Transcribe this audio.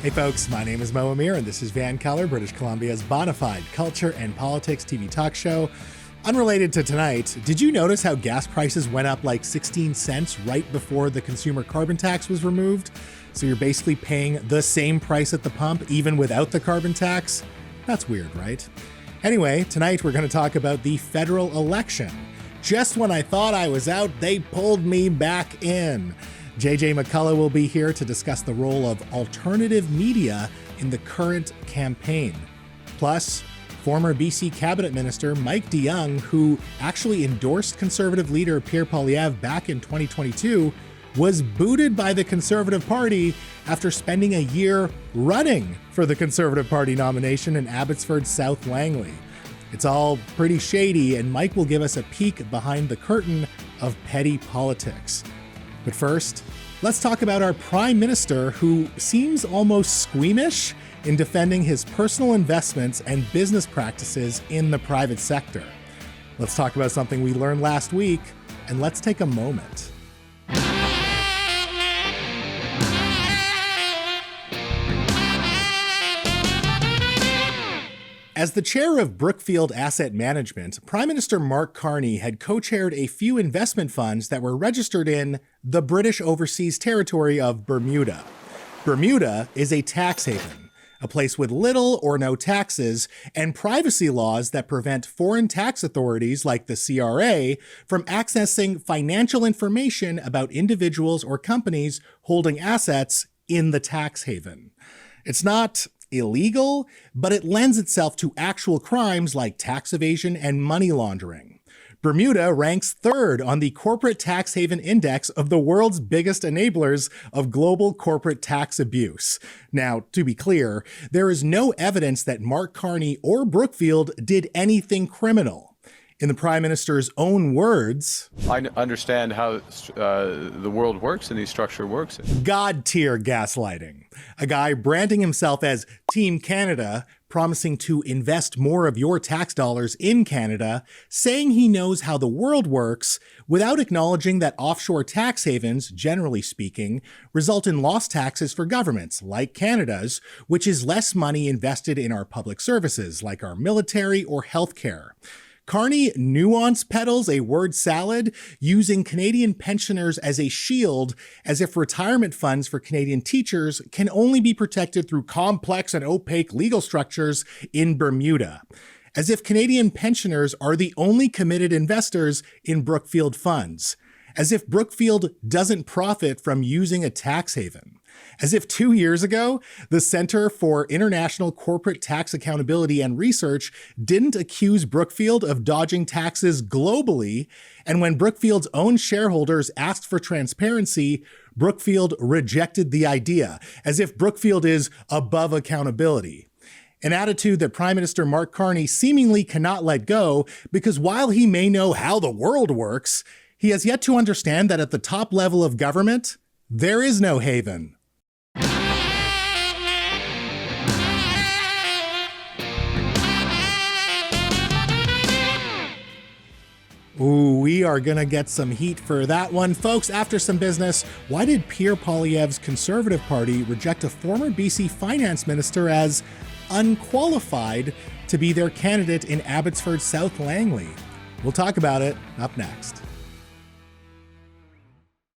Hey folks, my name is Mo Amir and this is VANCOLOUR, British Columbia's bona fide culture and politics TV talk show. Unrelated to tonight, did you notice how gas prices went up like 16 cents right before the consumer carbon tax was removed? So you're basically paying the same price at the pump even without the carbon tax? That's weird, right? Anyway, tonight we're going to talk about the federal election. Just when I thought I was out, they pulled me back in. JJ McCullough will be here to discuss the role of alternative media in the current campaign. Plus, former BC Cabinet Minister Mike DeYoung, who actually endorsed Conservative leader Pierre Poilievre back in 2022, was booted by the Conservative Party after spending a year running for the Conservative Party nomination in Abbotsford South Langley. It's all pretty shady, and Mike will give us a peek behind the curtain of petty politics. But first, let's talk about our Prime Minister, who seems almost squeamish in defending his personal investments and business practices in the private sector. Let's talk about something we learned last week, and let's take a moment. As the chair of Brookfield Asset Management, Prime Minister Mark Carney had co-chaired a few investment funds that were registered in the British Overseas Territory of Bermuda. Bermuda is a tax haven, a place with little or no taxes and privacy laws that prevent foreign tax authorities like the CRA from accessing financial information about individuals or companies holding assets in the tax haven. It's not illegal, but it lends itself to actual crimes like tax evasion and money laundering. Bermuda ranks third on the Corporate Tax Haven Index of the world's biggest enablers of global corporate tax abuse. Now, to be clear, there is no evidence that Mark Carney or Brookfield did anything criminal. In the Prime Minister's own words, I understand how the world works and the structure works. God-tier gaslighting. A guy branding himself as Team Canada, promising to invest more of your tax dollars in Canada, saying he knows how the world works, without acknowledging that offshore tax havens, generally speaking, result in lost taxes for governments, like Canada's, which is less money invested in our public services, like our military or healthcare. Carney nuance peddles a word salad, using Canadian pensioners as a shield, as if retirement funds for Canadian teachers can only be protected through complex and opaque legal structures in Bermuda. As if Canadian pensioners are the only committed investors in Brookfield funds. As if Brookfield doesn't profit from using a tax haven. As if 2 years ago, the Center for International Corporate Tax Accountability and Research didn't accuse Brookfield of dodging taxes globally, and when Brookfield's own shareholders asked for transparency, Brookfield rejected the idea, as if Brookfield is above accountability. An attitude that Prime Minister Mark Carney seemingly cannot let go, because while he may know how the world works, he has yet to understand that at the top level of government, there is no haven. Ooh, we are gonna get some heat for that one. Folks, after some business, why did Pierre Poilievre's Conservative Party reject a former BC finance minister as unqualified to be their candidate in Abbotsford South Langley? We'll talk about it up next.